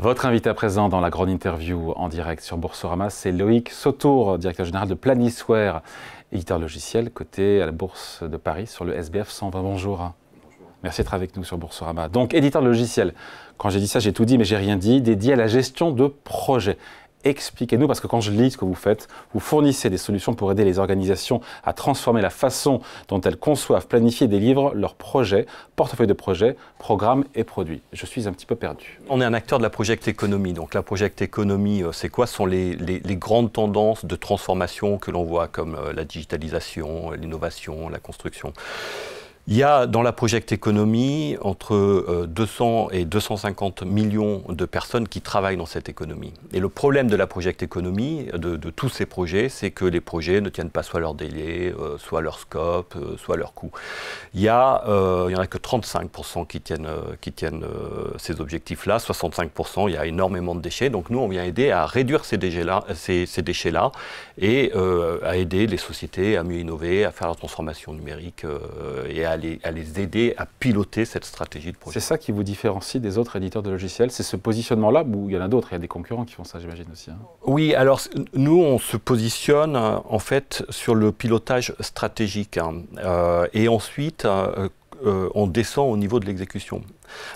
Votre invité à présent dans la grande interview en direct sur Boursorama, c'est Loïc Sautour, directeur général de Planisware, éditeur logiciel coté à la Bourse de Paris sur le SBF 120. Bonjour. Bonjour. Merci d'être avec nous sur Boursorama. Donc, éditeur logiciel, quand j'ai dit ça, j'ai tout dit, mais j'ai rien dit, dédié à la gestion de projets. Expliquez-nous, parce que quand je lis ce que vous faites, vous fournissez des solutions pour aider les organisations à transformer la façon dont elles conçoivent, planifient et délivrent leurs projets, portefeuille de projets, programmes et produits. Je suis un petit peu perdu. On est un acteur de la project economy. Donc la project economy, c'est quoi? Ce sont les grandes tendances de transformation que l'on voit, comme la digitalisation, l'innovation, la construction. Il y a dans la project economy entre 200 et 250 millions de personnes qui travaillent dans cette économie. Et le problème de la project economy, de tous ces projets, c'est que les projets ne tiennent pas soit leur délai, soit leur scope, soit leur coût. Il y en a que 35% qui tiennent ces objectifs-là, 65%, il y a énormément de déchets. Donc nous, on vient aider à réduire ces déchets-là et à aider les sociétés à mieux innover, à faire la transformation numérique et à les aider à piloter cette stratégie de projet. C'est ça qui vous différencie des autres éditeurs de logiciels, c'est ce positionnement-là, où il y en a d'autres, il y a des concurrents qui font ça, j'imagine aussi. Hein. Oui, alors nous, on se positionne en fait sur le pilotage stratégique et ensuite on descend au niveau de l'exécution.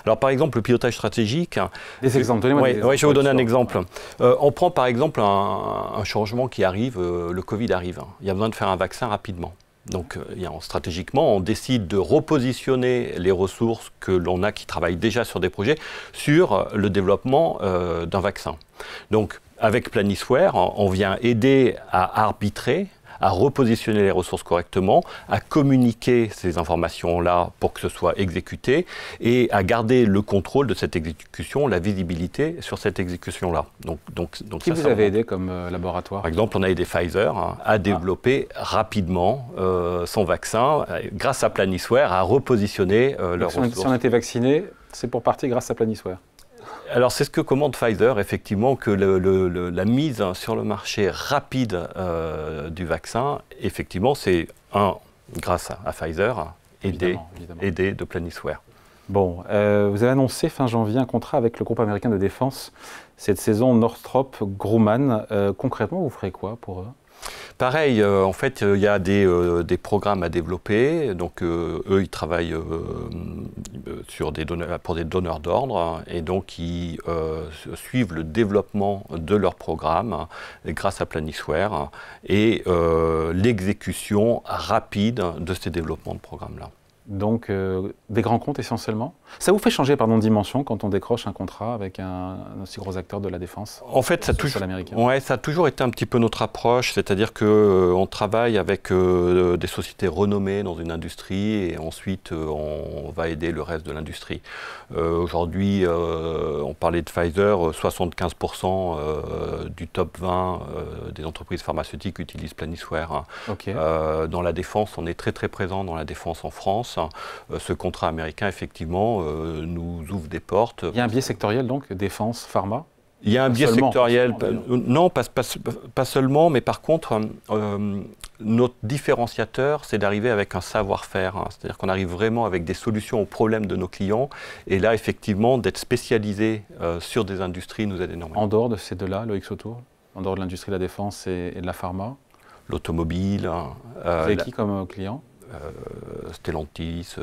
Alors par exemple, le pilotage stratégique... Des exemples, donnez-moi des exemples. Oui, je vais vous donner un exemple. On prend par exemple un changement qui arrive, le Covid arrive. Il y a besoin de faire un vaccin rapidement. Donc stratégiquement, on décide de repositionner les ressources que l'on a qui travaillent déjà sur des projets sur le développement d'un vaccin. Donc avec Planisware, on vient aider à arbitrer, à repositionner les ressources correctement, à communiquer ces informations-là pour que ce soit exécuté et à garder le contrôle de cette exécution, la visibilité sur cette exécution-là. Donc qui vous avez aidé comme laboratoire? Par exemple, on a aidé Pfizer à développer rapidement son vaccin, grâce à Planisware, à repositionner leurs ressources. Si on a été vacciné, c'est pour partie grâce à Planisware. Alors c'est ce que commande Pfizer, effectivement, que la mise sur le marché rapide du vaccin, effectivement, c'est grâce à Pfizer, aidé de Planisware. Bon, vous avez annoncé fin janvier un contrat avec le groupe américain de défense cette saison Northrop Grumman. Concrètement, vous ferez quoi pour eux? Pareil, en fait, il y a des programmes à développer. Donc, eux, ils travaillent pour des donneurs d'ordre et donc ils suivent le développement de leurs programmes grâce à Planisware et l'exécution rapide de ces développements de programmes-là. Donc, des grands comptes essentiellement. Ça vous fait changer, pardon, de dimension quand on décroche un contrat avec un aussi gros acteur de la défense? En fait, ça a toujours été un petit peu notre approche, c'est-à-dire qu'on travaille avec des sociétés renommées dans une industrie et ensuite on va aider le reste de l'industrie. Aujourd'hui, on parlait de Pfizer, 75% du top 20 des entreprises pharmaceutiques utilisent Planisware. Okay. Dans la défense, on est très très présent dans la défense en France. Ce contrat américain, effectivement, nous ouvre des portes. Il y a un biais sectoriel, donc, défense, pharma? Il y a un biais sectoriel, non, pas seulement, mais par contre, notre différenciateur, c'est d'arriver avec un savoir-faire. C'est-à-dire qu'on arrive vraiment avec des solutions aux problèmes de nos clients. Et là, effectivement, d'être spécialisé sur des industries nous aide énormément. En dehors de ces deux-là, Loïc Sautour, en dehors de l'industrie de la défense et de la pharma? L'automobile. Vous avez qui comme client? Stellantis,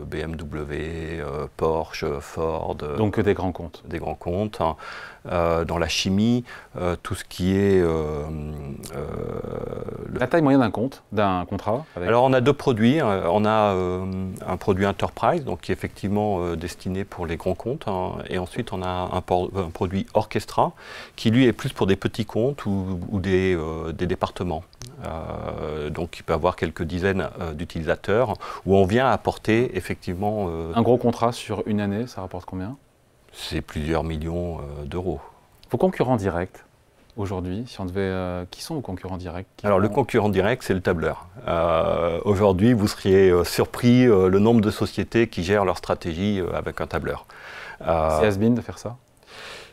BMW, Porsche, Ford. Donc des grands comptes. Des grands comptes. Dans la chimie, tout ce qui est... La taille moyenne d'un contrat avec... Alors on a deux produits. On a un produit Enterprise, donc qui est effectivement destiné pour les grands comptes. Et ensuite on a un produit Orchestra, qui lui est plus pour des petits comptes ou des départements. Donc il peut avoir quelques dizaines d'utilisateurs, où on vient apporter effectivement... Un gros contrat sur une année, ça rapporte combien? C'est plusieurs millions d'euros. Vos concurrents directs, aujourd'hui, si on devait... qui sont vos concurrents directs? Alors le concurrent direct, c'est le tableur. Aujourd'hui, vous seriez surpris le nombre de sociétés qui gèrent leur stratégie avec un tableur. C'est has-been de faire ça?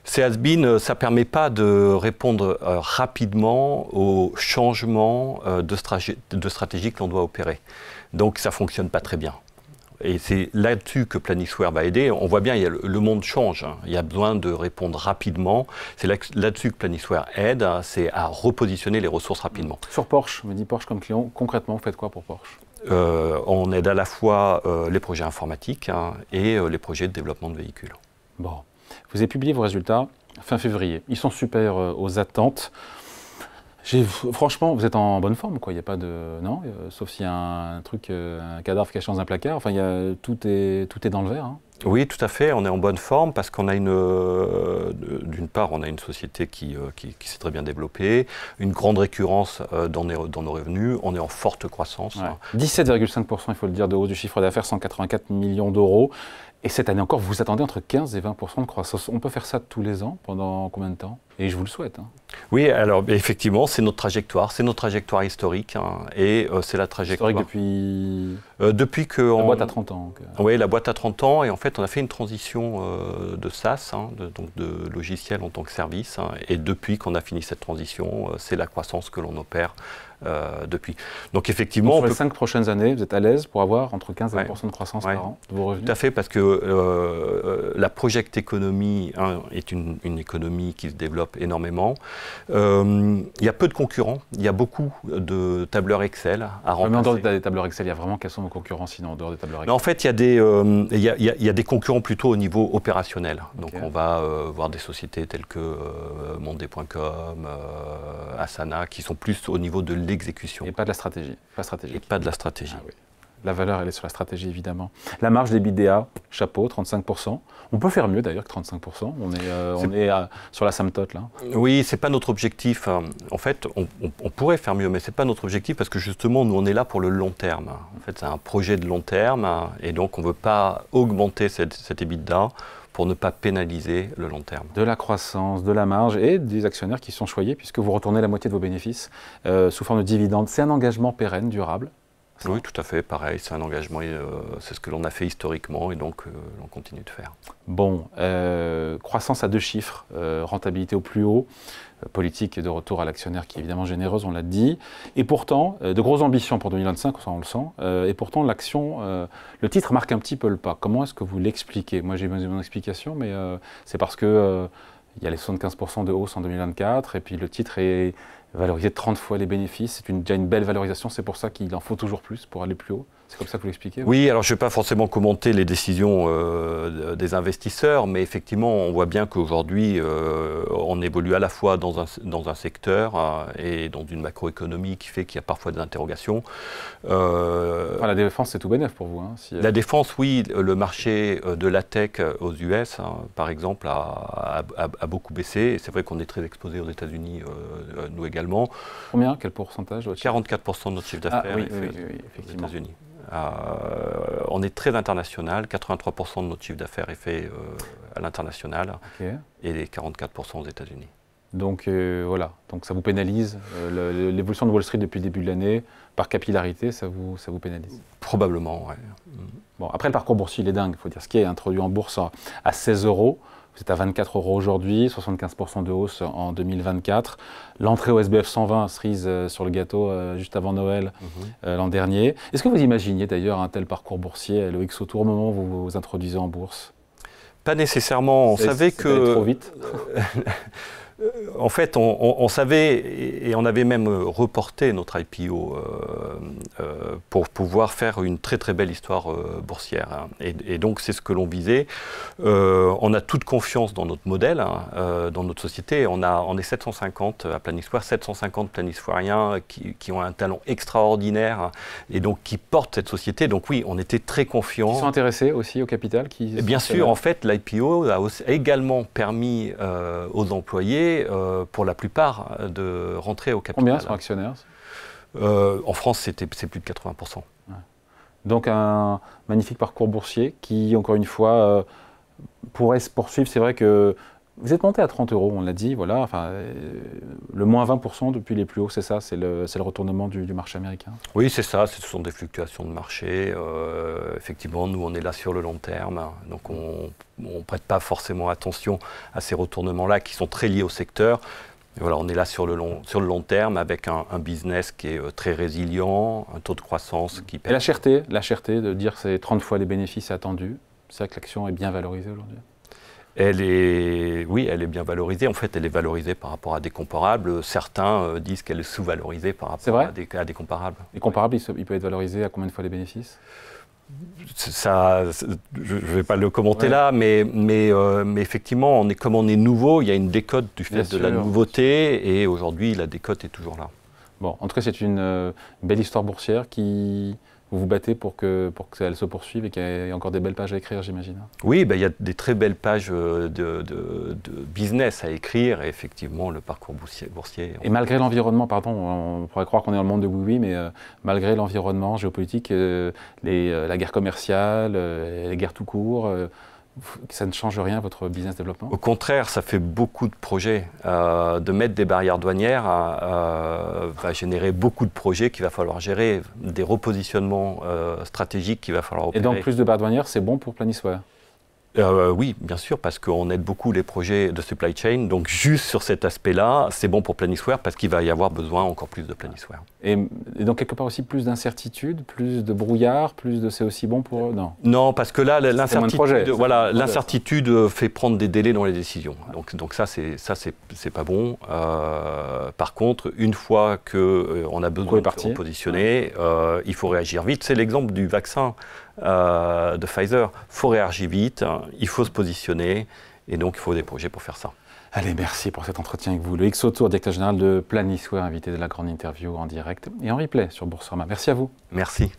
C'est has-been, ça ne permet pas de répondre rapidement aux changements de stratégie que l'on doit opérer. Donc ça ne fonctionne pas très bien. et c'est là-dessus que Planisware va aider. On voit bien, le monde change. Il y a besoin de répondre rapidement. C'est là-dessus que Planisware aide, c'est à repositionner les ressources rapidement. Sur Porsche, me dit Porsche comme client, concrètement, vous faites quoi pour Porsche? On aide à la fois les projets informatiques et les projets de développement de véhicules. Bon. Vous avez publié vos résultats fin février. Ils sont supérieurs aux attentes. Franchement, vous êtes en bonne forme, quoi. Il n'y a pas de... Non, sauf s'il y a un truc, un cadavre caché dans un placard. Enfin, tout est dans le vert. Hein. Oui, tout à fait. On est en bonne forme parce qu'on a d'une part, on a une société qui s'est très bien développée, une grande récurrence dans nos revenus. On est en forte croissance. Ouais. 17,5%, il faut le dire, de hausse du chiffre d'affaires, 184 millions d'euros. Et cette année encore, vous vous attendez entre 15 et 20% de croissance. On peut faire ça tous les ans, pendant combien de temps? Et je vous le souhaite. Hein. Oui, alors effectivement, c'est notre trajectoire historique, et c'est la trajectoire... Historique depuis... depuis que... La boîte a 30 ans. Oui, la boîte a 30 ans, et en fait, on a fait une transition de SaaS, donc de logiciel en tant que service, et depuis qu'on a fini cette transition, c'est la croissance que l'on opère depuis. Donc effectivement... Donc, sur les 5 prochaines années, vous êtes à l'aise pour avoir entre 15 et 20% de croissance par an de vos revenus? Tout à fait, parce que la project economy est une économie qui se développe énormément. Il y a peu de concurrents, il y a beaucoup de tableurs Excel à remplacer. Mais en dehors des tableurs Excel, il y a vraiment quels sont vos concurrents sinon en dehors des tableurs Excel? Mais en fait, il y a des concurrents plutôt au niveau opérationnel. Donc on va voir des sociétés telles que Monday.com, Asana, qui sont plus au niveau de l'exécution. Et pas de la stratégie. Et pas de la stratégie. Ah, oui. La valeur, elle est sur la stratégie, évidemment. La marge d'EBITDA, chapeau, 35%. On peut faire mieux, d'ailleurs, que 35%. On est sur l'asymptote, là. Oui, ce n'est pas notre objectif. En fait, on pourrait faire mieux, mais ce n'est pas notre objectif parce que, justement, nous, on est là pour le long terme. En fait, c'est un projet de long terme et donc, on ne veut pas augmenter cette EBITDA pour ne pas pénaliser le long terme. De la croissance, de la marge et des actionnaires qui sont choyés puisque vous retournez la moitié de vos bénéfices sous forme de dividendes. C'est un engagement pérenne, durable? Oui, tout à fait, pareil, c'est un engagement, c'est ce que l'on a fait historiquement et donc on continue de faire. Bon, croissance à 2 chiffres, rentabilité au plus haut, politique de retour à l'actionnaire qui est évidemment généreuse, on l'a dit, et pourtant, de grosses ambitions pour 2025, ça on le sent, et pourtant l'action, le titre marque un petit peu le pas. Comment est-ce que vous l'expliquez? Moi j'ai mon explication, mais c'est parce que il y a les 75% de hausse en 2024, et puis le titre est valorisé de 30 fois les bénéfices, c'est déjà une belle valorisation, c'est pour ça qu'il en faut toujours plus pour aller plus haut. C'est comme ça que vous l'expliquez? Oui, alors je ne vais pas forcément commenter les décisions des investisseurs, mais effectivement, on voit bien qu'aujourd'hui, on évolue à la fois dans un secteur et dans une macroéconomie qui fait qu'il y a parfois des interrogations. Enfin, la défense, c'est tout bénef pour vous. Hein, La défense, oui, le marché de la tech aux US, par exemple, a beaucoup baissé. Et c'est vrai qu'on est très exposé aux États-Unis, nous également. Combien? Quel pourcentage? 44% de notre chiffre d'affaires est fait aux États-Unis. On est très international, 83% de notre chiffre d'affaires est fait à l'international et les 44% aux États-Unis. Donc voilà, donc ça vous pénalise, l'évolution de Wall Street depuis le début de l'année, par capillarité, ça vous pénalise? Probablement, oui. Bon, après le parcours boursier, il est dingue, il faut dire, ce qui est introduit en bourse à 16 €. Vous êtes à 24 € aujourd'hui, 75% de hausse en 2024. L'entrée au SBF 120, cerise sur le gâteau juste avant Noël l'an dernier. Est-ce que vous imaginiez d'ailleurs un tel parcours boursier, Loïc Sautour, au moment où vous vous introduisez en bourse? Pas nécessairement. On savait que... trop vite. En fait, on savait, et on avait même reporté notre IPO pour pouvoir faire une très très belle histoire boursière. Hein. Et donc c'est ce que l'on visait. On a toute confiance dans notre modèle, dans notre société. On est 750 à Planisware, 750 planiswariens qui ont un talent extraordinaire et donc qui portent cette société. Donc oui, on était très confiants. Ils sont intéressés aussi au capital? Bien sûr, en fait, l'IPO a également permis aux employés pour la plupart de rentrer au capital. Combien sont actionnaires? En France, c'est plus de 80%. Ouais. Donc un magnifique parcours boursier qui, encore une fois, pourrait se poursuivre. C'est vrai que vous êtes monté à 30 €, on l'a dit, voilà. Enfin, le moins 20% depuis les plus hauts, c'est ça, c'est le retournement du marché américain. Oui, c'est ça, ce sont des fluctuations de marché. Effectivement, nous, on est là sur le long terme, donc on ne prête pas forcément attention à ces retournements-là qui sont très liés au secteur. Et voilà, on est là sur le long terme avec un business qui est très résilient, un taux de croissance qui permet... Et la cherté de dire que c'est 30 fois les bénéfices attendus, c'est vrai que l'action est bien valorisée aujourd'hui? Oui, elle est bien valorisée. En fait, elle est valorisée par rapport à des comparables. Certains disent qu'elle est sous-valorisée par rapport à des comparables. Les comparables, il peut être valorisé à combien de fois les bénéfices? Ça, je ne vais pas le commenter là, mais effectivement, comme on est nouveau, il y a une décote du fait de la nouveauté, et aujourd'hui, la décote est toujours là. Bon, en tout cas, c'est une belle histoire boursière qui... Vous vous battez pour qu'elle se poursuive et qu'il y ait encore des belles pages à écrire, j'imagine. Oui, il y a des très belles pages de business à écrire, et effectivement, le parcours boursier. Et malgré l'environnement, pardon, on pourrait croire qu'on est dans le monde de oui-oui, mais malgré l'environnement géopolitique, la guerre commerciale, les guerres tout court, ça ne change rien, votre business développement? Au contraire, ça fait beaucoup de projets. De mettre des barrières douanières va générer beaucoup de projets qu'il va falloir gérer, des repositionnements stratégiques qu'il va falloir opérer. Et donc plus de barrières douanières, c'est bon pour Planisware? Oui, bien sûr, parce qu'on aide beaucoup les projets de supply chain. Donc juste sur cet aspect-là, c'est bon pour Planisware parce qu'il va y avoir besoin encore plus de Planisware. Et donc quelque part aussi plus d'incertitude, plus de brouillard, c'est aussi bon pour eux? Non, parce que là, l'incertitude fait prendre des délais dans les décisions. Donc ça, c'est pas bon. Par contre, une fois qu'on a besoin de se repositionner, il faut réagir vite. C'est l'exemple du vaccin de Pfizer. Il faut réagir vite, il faut se positionner, et donc il faut des projets pour faire ça. Allez, merci pour cet entretien avec vous. Loïc Sautour, directeur général de Planisware, invité de la grande interview en direct et en replay sur Boursorama. Merci à vous. Merci.